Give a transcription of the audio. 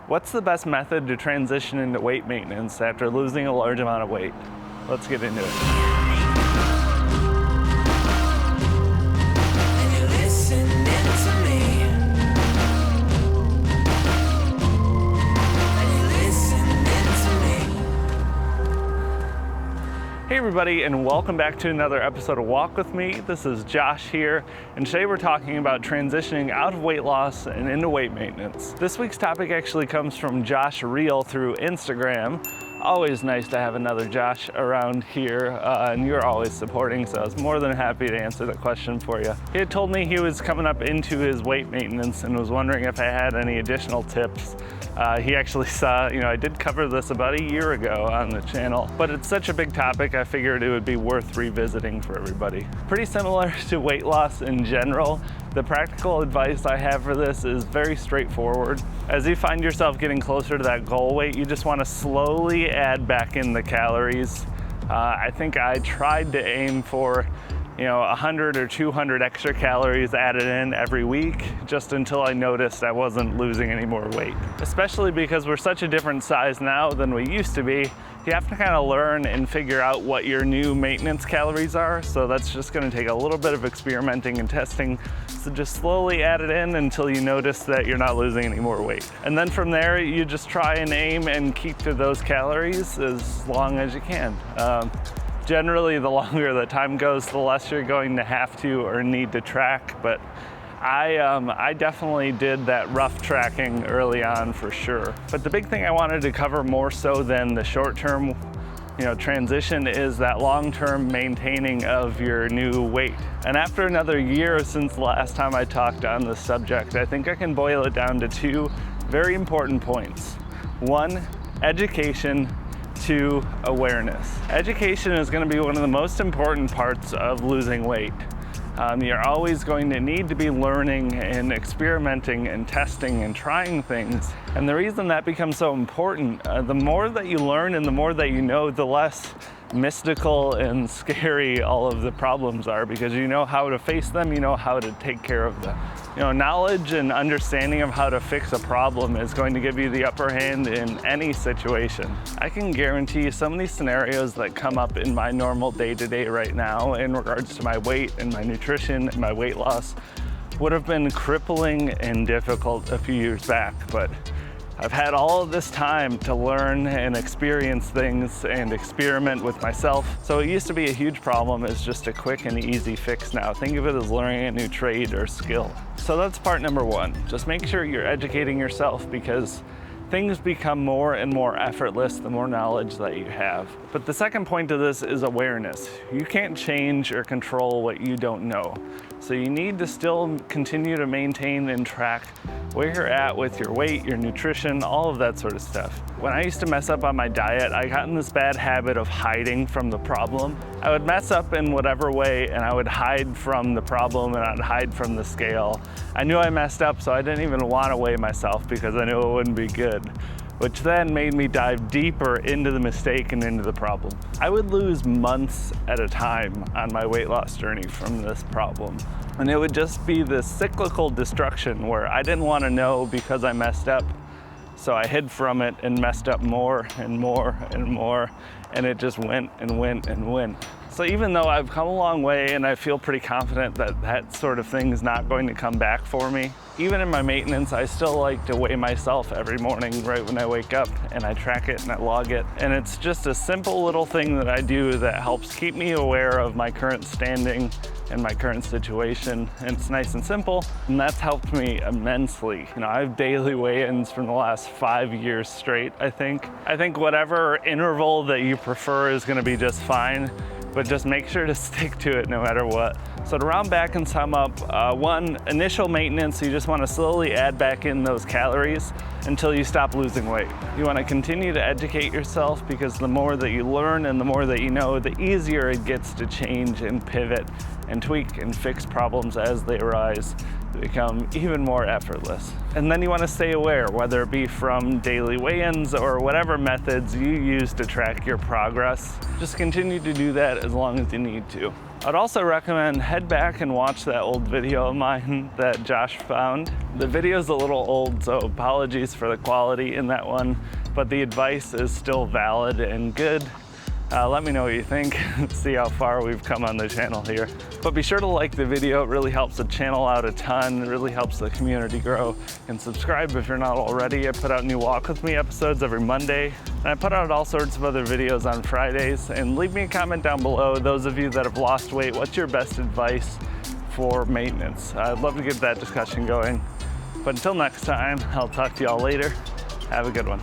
What's the best method to transition into weight maintenance after losing a large amount of weight? Let's get into it. Hey everybody, and welcome back to another episode of Walk With Me. This is Josh here, and today we're talking about transitioning out of weight loss and into weight maintenance. This week's topic actually comes from Josh Reel through Instagram. Always nice to have another Josh around here, and you're always supporting, so I was more than happy to answer the question for you. He had told me he was coming up into his weight maintenance and was wondering if I had any additional tips. He actually saw, I did cover this about a year ago on the channel, but it's such a big topic, I figured it would be worth revisiting for everybody. Pretty similar to weight loss in general. The practical advice I have for this is very straightforward. As you find yourself getting closer to that goal weight, you just want to slowly add back in the calories. I think I tried to aim for 100 or 200 extra calories added in every week, just until I noticed I wasn't losing any more weight. Especially because we're such a different size now than we used to be, you have to kind of learn and figure out what your new maintenance calories are. So that's just going to take a little bit of experimenting and testing. So just slowly add it in until you notice that you're not losing any more weight. And then from there, you just try and aim and keep to those calories as long as you can. Generally, the longer the time goes, the less you're going to have to or need to track, but I definitely did that rough tracking early on for sure. But the big thing I wanted to cover more so than the short-term transition is that long-term maintaining of your new weight. And after another year since the last time I talked on this subject, I think I can boil it down to two very important points. One, education. 2, awareness. Education is going to be one of the most important parts of losing weight. You're always going to need to be learning and experimenting and testing and trying things. And the reason that becomes so important, the more that you learn and the more that you know, the less mystical and scary all of the problems are, because you know how to face them, you know how to take care of them. Knowledge and understanding of how to fix a problem is going to give you the upper hand in any situation. I can guarantee you some of these scenarios that come up in my normal day-to-day right now in regards to my weight and my nutrition and my weight loss would have been crippling and difficult a few years back, but I've had all of this time to learn and experience things and experiment with myself. So it used to be a huge problem. It's just a quick and easy fix now. Think of it as learning a new trade or skill. So that's part number one. Just make sure you're educating yourself, because things become more and more effortless the more knowledge that you have. But the second point to this is awareness. You can't change or control what you don't know. So you need to still continue to maintain and track where you're at with your weight, your nutrition, all of that sort of stuff. When I used to mess up on my diet, I got in this bad habit of hiding from the problem. I would mess up in whatever way and I would hide from the problem and I'd hide from the scale. I knew I messed up, so I didn't even want to weigh myself because I knew it wouldn't be good, which then made me dive deeper into the mistake and into the problem. I would lose months at a time on my weight loss journey from this problem. And it would just be this cyclical destruction where I didn't want to know because I messed up. So I hid from it and messed up more and more and more, and it just went and went and went. So even though I've come a long way and I feel pretty confident that that sort of thing is not going to come back for me, even in my maintenance, I still like to weigh myself every morning right when I wake up, and I track it and I log it. And it's just a simple little thing that I do that helps keep me aware of my current standing and my current situation. And it's nice and simple, and that's helped me immensely. I have daily weigh-ins from the last 5 years straight, I think. I think whatever interval that you prefer is gonna be just fine, but just make sure to stick to it no matter what. So to round back and sum up, one, initial maintenance, you just want to slowly add back in those calories until you stop losing weight. You want to continue to educate yourself, because the more that you learn and the more that you know, the easier it gets to change and pivot and tweak and fix problems as they arise. They become even more effortless. And then you want to stay aware, whether it be from daily weigh-ins or whatever methods you use to track your progress. Just continue to do that as long as you need to. I'd also recommend head back and watch that old video of mine that Josh found. The video's a little old, so apologies for the quality in that one, but the advice is still valid and good. Let me know what you think, see how far we've come on the channel here. But be sure to like the video, it really helps the channel out a ton, it really helps the community grow. And subscribe if you're not already. I put out new Walk With Me episodes every Monday, and I put out all sorts of other videos on Fridays. And leave me a comment down below, those of you that have lost weight, what's your best advice for maintenance? I'd love to get that discussion going. But until next time, I'll talk to y'all later. Have a good one.